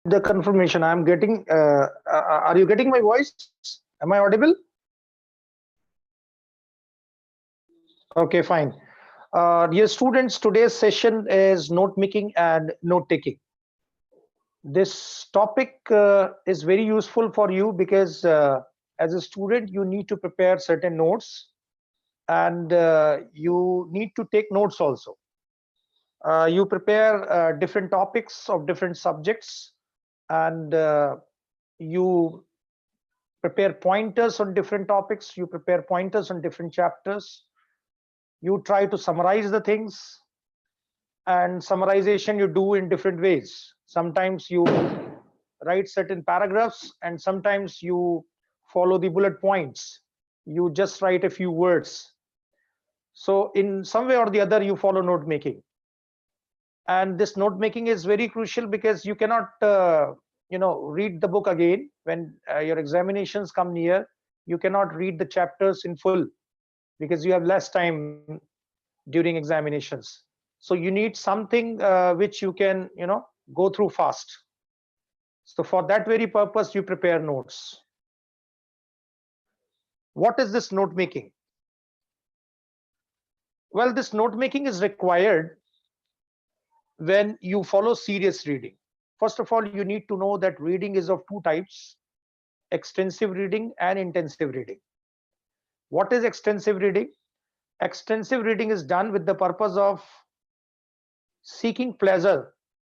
the confirmation. I'm getting. Are you getting my voice? Am I audible? Okay, fine. Dear students, today's session is note making and note taking. This topic is very useful for you because as a student, you need to prepare certain notes and you need to take notes also. You prepare different topics of different subjects and you prepare pointers on different topics, you prepare pointers on different chapters, you try to summarize the things, and summarization you do in different ways. Sometimes you write certain paragraphs and sometimes you follow the bullet points. You just write a few words. So in some way or the other, you follow note making. And this note making is very crucial because you cannot read the book again when your examinations come near. You cannot read the chapters in full because you have less time during examinations. So you need something which you can go through fast. So for that very purpose you prepare notes. What is this note making? Well, this note making is required when you follow serious reading. First of all, you need to know that reading is of two types: extensive reading and intensive reading. What is extensive reading? Extensive reading is done with the purpose of seeking pleasure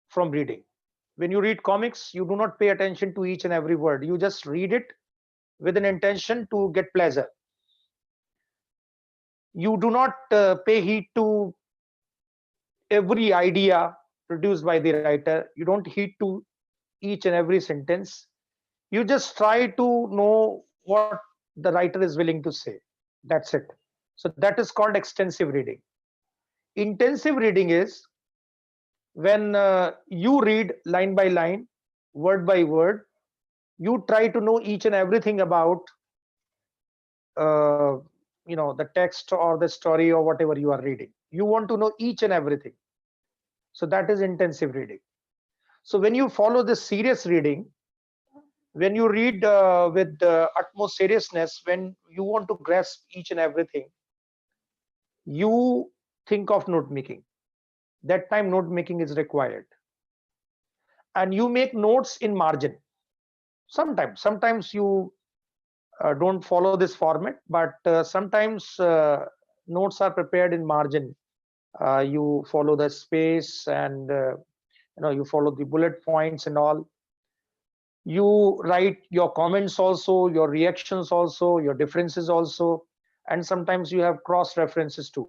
from reading. When you read comics, you do not pay attention to each and every word. You just read it with an intention to get pleasure. You do not pay heed to every idea produced by the writer. You don't heed to each and every sentence. You just try to know what the writer is willing to say. That's it. So that is called extensive reading. Intensive reading is when you read line by line, word by word. You try to know each and everything about uh, the text or the story or whatever you are reading. You want to know each and everything. So that is intensive reading. So when you follow this serious reading, when you read with utmost seriousness, when you want to grasp each and everything, you think of note making. That time note making is required, and you make notes in margin. Sometimes you don't follow this format, but sometimes notes are prepared in margin. You follow the space and you follow the bullet points and all. You write your comments also, your reactions also, your differences also, and sometimes you have cross references too.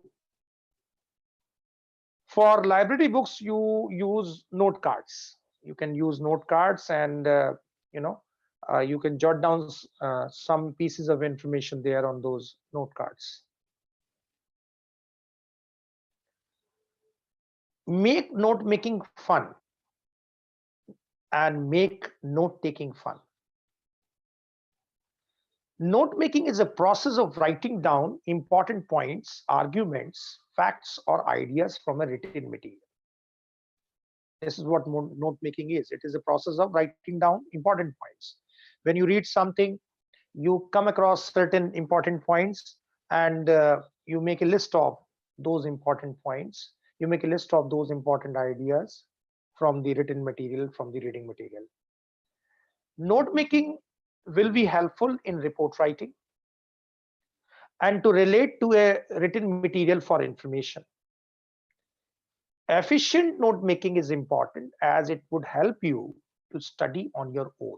For library books, you use note cards. You can use note cards and you can jot down some pieces of information there on those note cards. Make note making fun and make note taking fun. Note making is a process of writing down important points, arguments, facts, or ideas from a written material. This is what note making is. It is a process of writing down important points. When you read something, you come across certain important points and you make a list of those important points. You make a list of those important ideas from the written material, from the reading material. Note making will be helpful in report writing and to relate to a written material for information. Efficient note making is important as it would help you to study on your own.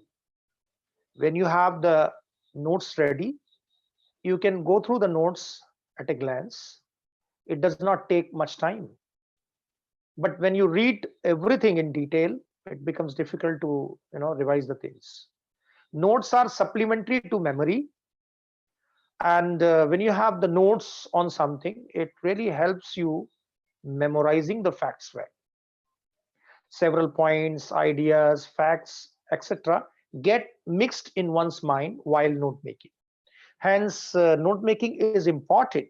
When you have the notes ready, you can go through the notes at a glance. It does not take much time. But when you read everything in detail, it becomes difficult to revise the things. Notes are supplementary to memory, and when you have the notes on something, it really helps you memorizing the facts well. Several points, ideas, facts, etc. get mixed in one's mind while note making. Hence, note making is important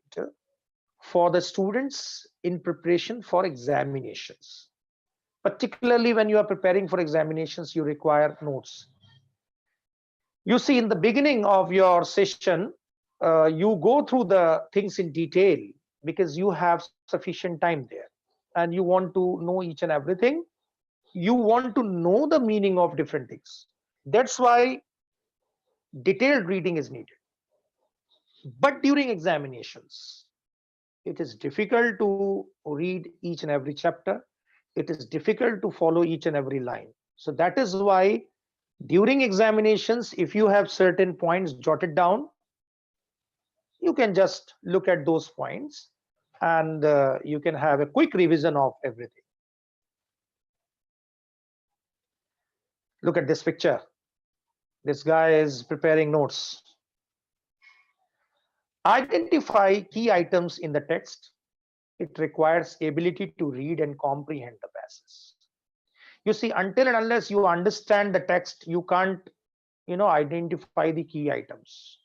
for the students in preparation for examinations. particularly when you are preparing for examinations, you require notes. You see, in the beginning of your session, you go through the things in detail because you have sufficient time there and you want to know each and everything. You want to know the meaning of different things. That's why detailed reading is needed. But during examinations, it is difficult to read each and every chapter. It is difficult to follow each and every line. So that is why during examinations, if you have certain points jotted down, you can just look at those points and you can have a quick revision of everything. Look at this picture. This guy is preparing notes. Identify key items in the text. It requires ability to read and comprehend the passage. You see, until and unless you understand the text, you can't, identify the key items.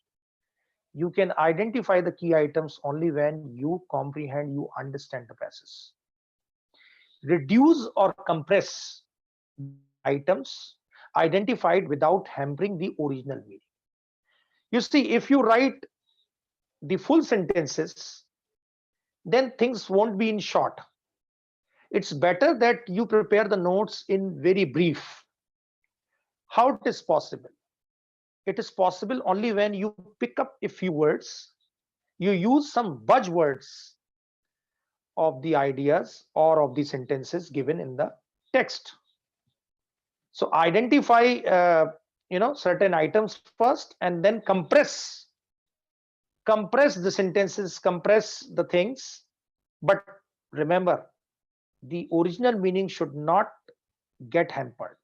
You can identify the key items only when you comprehend, you understand the passage. Reduce or compress the items identified without hampering the original meaning. You see, if you write the full sentences, then things won't be in short. It's better that you prepare the notes in very brief. How it is possible? It is possible only when you pick up a few words, you use some buzzwords of the ideas or of the sentences given in the text. So identify certain items first and then compress the sentences, compress the things. But remember, the original meaning should not get hampered.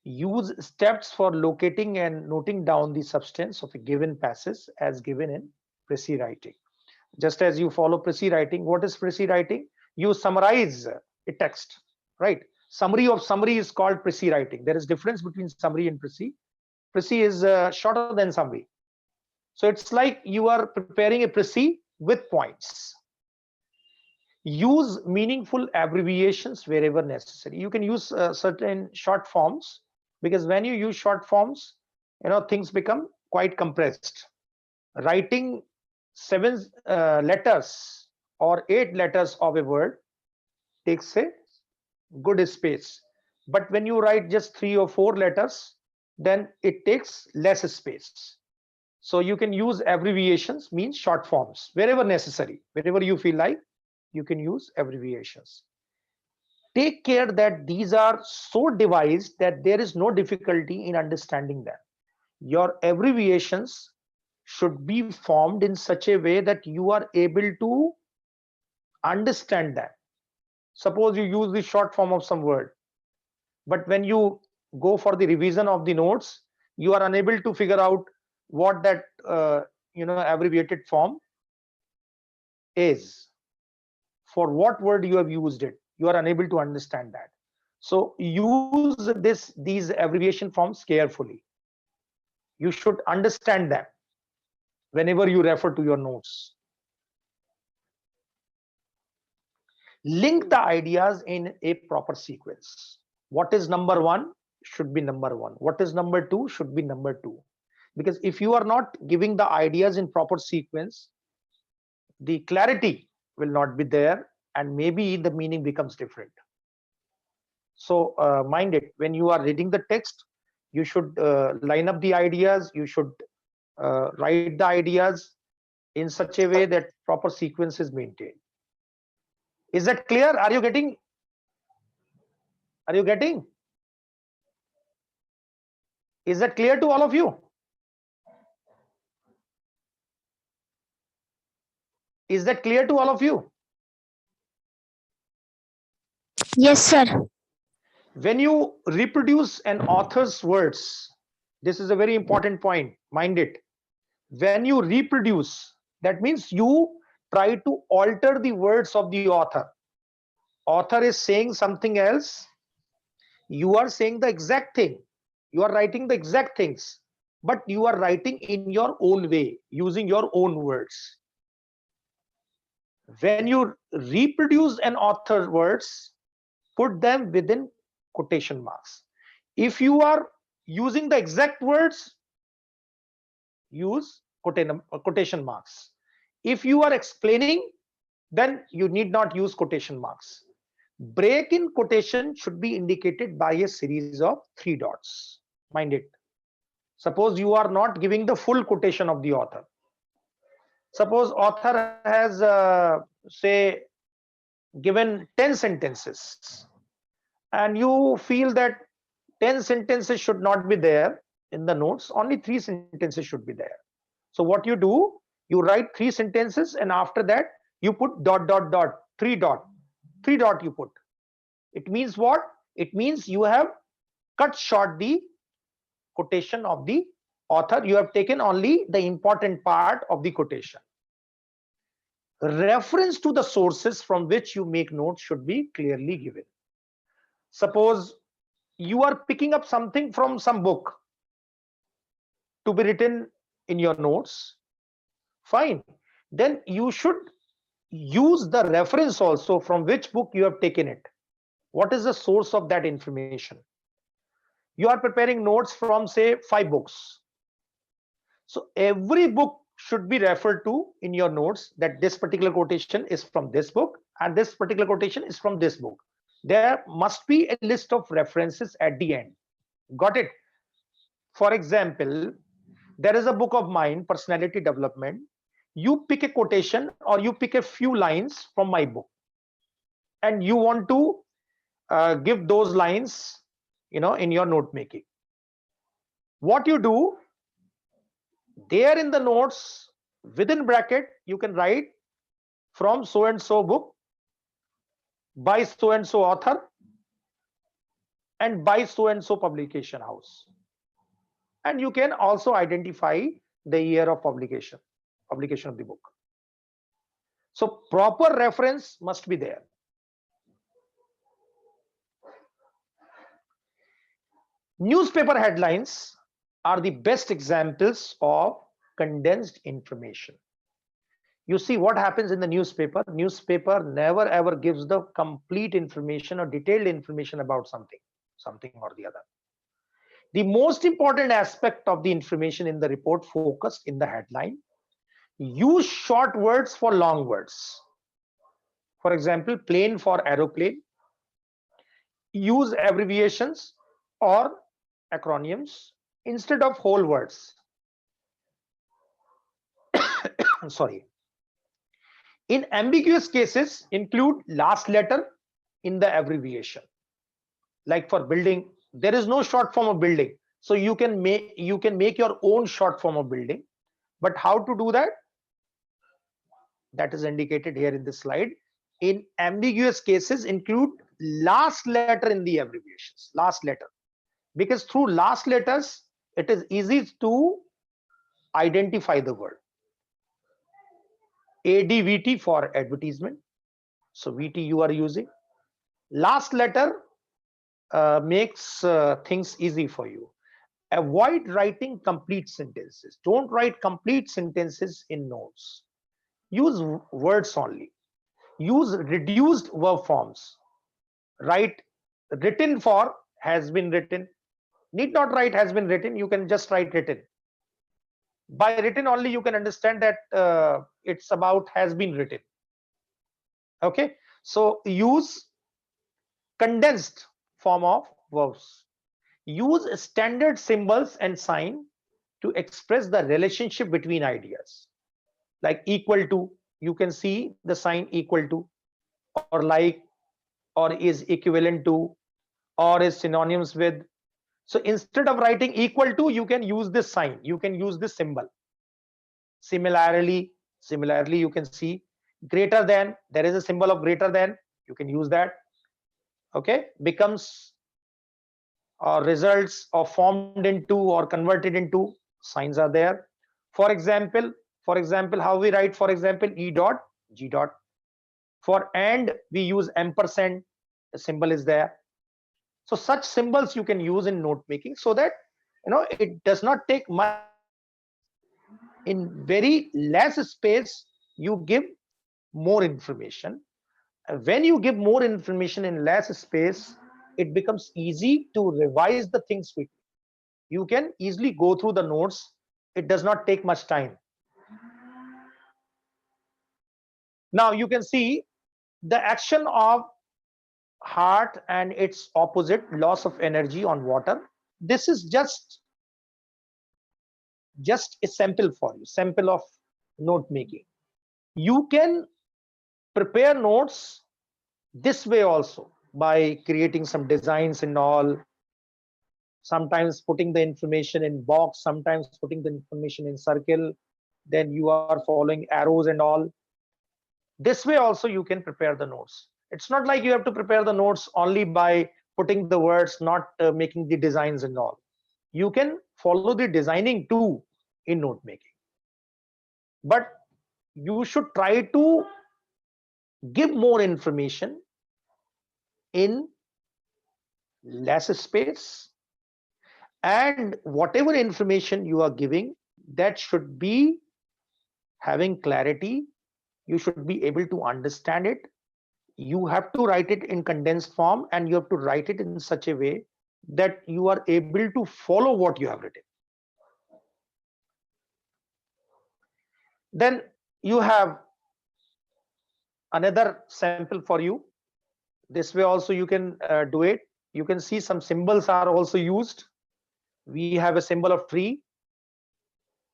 Use steps for locating and noting down the substance of a given passage as given in précis writing. Just as you follow précis writing, what is précis writing? You summarize a text, right? Summary of summary is called précis writing. There is difference between summary and précis. Précis is shorter than summary. So it's like you are preparing a précis with points. Use meaningful abbreviations wherever necessary. You can use certain short forms, because when you use short forms, things become quite compressed. Writing 7 letters or 8 letters of a word takes a good space, but when you write just 3 or 4 letters, then it takes less space. So you can use abbreviations, means short forms, wherever necessary. Wherever you feel like, you can use abbreviations. Take care that these are so devised that there is no difficulty in understanding them. Your abbreviations should be formed in such a way that you are able to understand them. Suppose you use the short form of some word, but when you go for the revision of the notes, you are unable to figure out what that abbreviated form is. For what word you have used it, you are unable to understand that. So use these abbreviation forms carefully. You should understand them whenever you refer to your notes. Link the ideas in a proper sequence. What is number 1 should be number 1. What is number 2 should be number 2. Because if you are not giving the ideas in proper sequence, the clarity will not be there and maybe the meaning becomes different. So mind it, when you are reading the text, you should line up the ideas, you should write the ideas in such a way that proper sequence is maintained. Is that clear? Are you getting? Is that clear to all of you? Is that clear to all of you? Yes, sir. When you reproduce an author's words, this is a very important point, mind it. When you reproduce, that means you try to alter the words of the author. Author is saying something else, you are saying the exact thing, you are writing the exact things, but you are writing in your own way, using your own words. When you reproduce an author's words, put them within quotation marks. If you are using the exact words, use quotation marks. If you are explaining, then you need not use quotation marks. Break in quotation should be indicated by a series of 3 dots. Mind it. Suppose you are not giving the full quotation of the author. Suppose author has say given 10 sentences, and you feel that 10 sentences should not be there in the notes, only 3 sentences should be there. So what you do, you write 3 sentences, and after that you put dot dot dot, 3 dot you put. It means what? It means you have cut short the quotation of the author. You have taken only the important part of the quotation. Reference to the sources from which you make notes should be clearly given. Suppose you are picking up something from some book to be written in your notes, fine. Then you should use the reference also from which book you have taken it. What is the source of that information? You are preparing notes from say 5 books. So every book should be referred to in your notes, that this particular quotation is from this book and this particular quotation is from this book. There must be a list of references at the end. Got it? For example, there is a book of mine, Personality Development. You pick a quotation or you pick a few lines from my book, and you want to give those lines, in your note making. What you do, there in the notes, within bracket, you can write from so and so book, by so and so author, and by so and so publication house. And you can also identify the year of publication of the book. So proper reference must be there. Newspaper headlines are the best examples of condensed information. You see what happens in the newspaper. Newspaper never ever gives the complete information or detailed information about something or the other. The most important aspect of the information in the report focused in the headline. Use short words for long words. For example, plane for aeroplane. Use abbreviations or acronyms instead of whole words. Sorry. In ambiguous cases, include last letter in the abbreviation. Like for building, there is no short form of building, so you can make your own short form of building. But how to do that? That is indicated here in this slide. In ambiguous cases, include last letter in the abbreviations, last letter, because through last letters it is easy to identify the word. ADVT for advertisement, so VT you are using. Last letter makes things easy for you. Avoid writing complete sentences. Don't write complete sentences in notes. Use words only. Use reduced verb forms. Write written for has been written. Need not write has been written. You can just write written. By written only you can understand that it's about has been written. Okay, so use condensed form of verbs. Use standard symbols and sign to express the relationship between ideas. Like equal to, you can see the sign equal to, or like, or is equivalent to, or is synonyms with. So instead of writing equal to, you can use this sign, you can use this symbol. Similarly you can see greater than, there is a symbol of greater than, you can use that. Okay, becomes or results or formed into or converted into, signs are there. For example, how we write, for example, E dot G dot. For and we use ampersand, the symbol is there. So such symbols you can use in note making, so that it does not take much space. In very less space you give more information. when you give more information in less space, it becomes easy to revise the things quickly. You can easily go through the notes. It does not take much time. Now you can see the action of heart and its opposite, loss of energy on water. This is just a sample for you, sample of note making. You can prepare notes this way also, by creating some designs and all, sometimes putting the information in box, sometimes putting the information in circle, then you are following arrows and all. This way also you can prepare the notes. It's not like you have to prepare the notes only by putting the words, not making the designs and all. You can follow the designing too in note making, but you should try to give more information in less space, and whatever information you are giving, that should be having clarity. You should be able to understand it. You have to write it in condensed form, and you have to write it in such a way that you are able to follow what you have written. Then you have another sample for you. This way also you can do it. You can see some symbols are also used. We have a symbol of tree,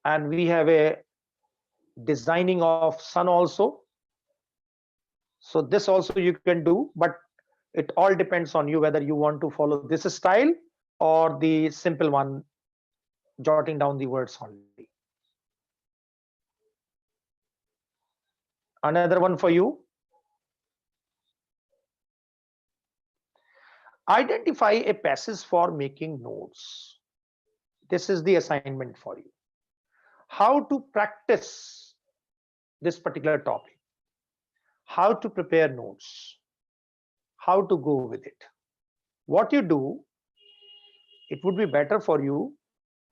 and we have a designing of sun also. So this also you can do, but it all depends on you whether you want to follow this style or the simple one, jotting down the words only. Another one for you. Identify a passage for making notes. This is the assignment for you. How to practice this particular topic, how to prepare notes, how to go with it. What you do, it would be better for you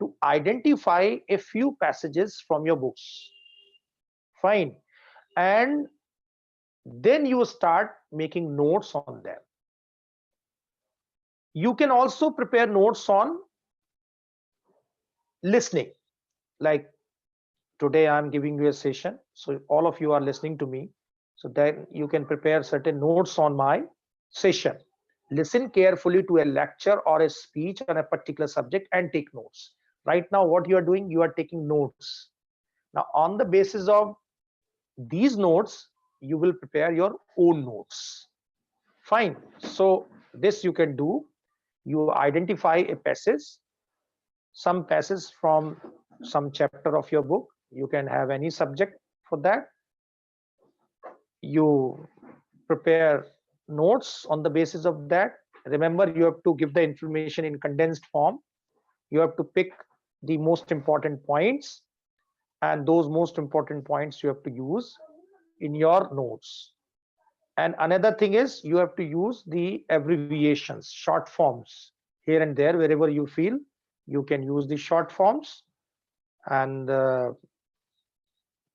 to identify a few passages from your books. Fine. And then you start making notes on them. You can also prepare notes on listening. Like today I'm giving you a session, so all of you are listening to me. So then you can prepare certain notes on my session. Listen carefully to a lecture or a speech on a particular subject and take notes. Right now what you are doing, you are taking notes. Now on the basis of these notes, you will prepare your own notes. Fine. So this you can do. You identify a passage, some passage from some chapter of your book. You can have any subject for that. You prepare notes on the basis of that. Remember, you have to give the information in condensed form. You have to pick the most important points, and those most important points you have to use in your notes. And another thing is, you have to use the abbreviations, short forms here and there. Wherever you feel, you can use the short forms, and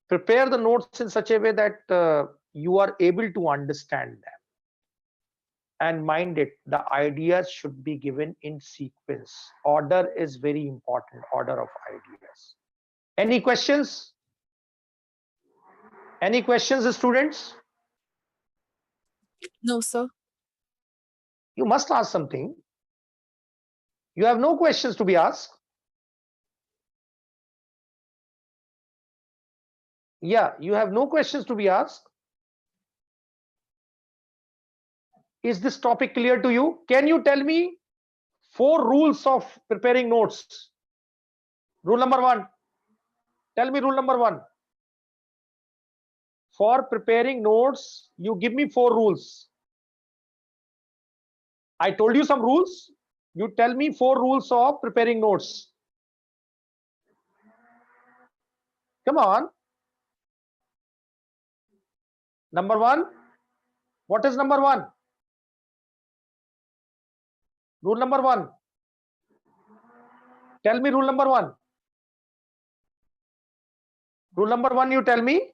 prepare the notes in such a way that you are able to understand them. And mind it, the ideas should be given in sequence. Order is very important, order of ideas. Any questions? Any questions, students? No, sir. You must ask something. You have no questions to be asked. Yeah, you have no questions to be asked. Is this topic clear to you? Can you tell me 4 rules of preparing notes? Rule number 1. Tell me rule number 1. For preparing notes, you give me 4 rules. I told you some rules. You tell me 4 rules of preparing notes. Come on. Number 1. What is number 1? Rule number 1. Tell me rule number 1. Rule number 1, you tell me.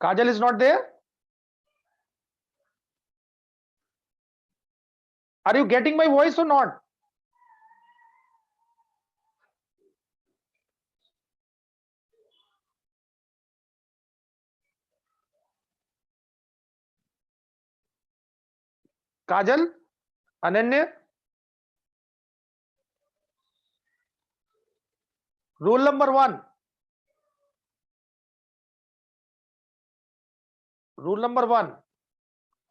Kajal is not there? Are you getting my voice or not? Kajal, Ananya, rule number one. Rule number one.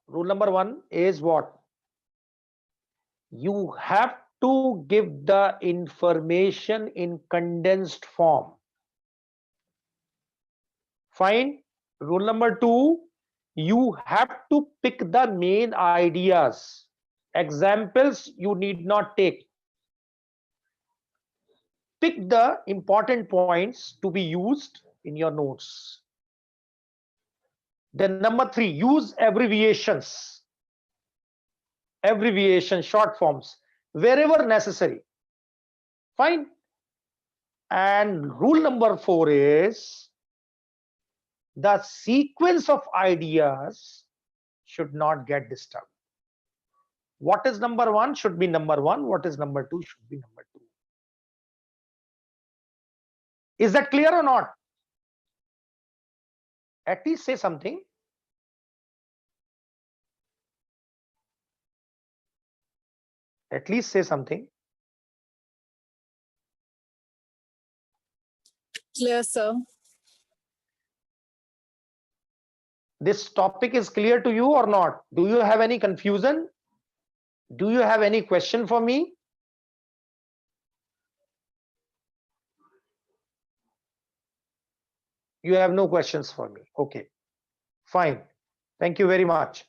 Rule number one is what? You have to give the information in condensed form. Fine. Rule number two, you have to pick the main ideas. Examples you need not take. Pick the important points to be used in your notes. Then number three, use abbreviations. Abbreviation, short forms, wherever necessary. Fine. And rule number four is the sequence of ideas should not get disturbed. What is number one should be number one. What is number two should be number two. Is that clear or not? At least say something. At least say something. Clear, sir. This topic is clear to you or not? Do you have any confusion? Do you have any question for me? You have no questions for me. Okay, fine. Thank you very much.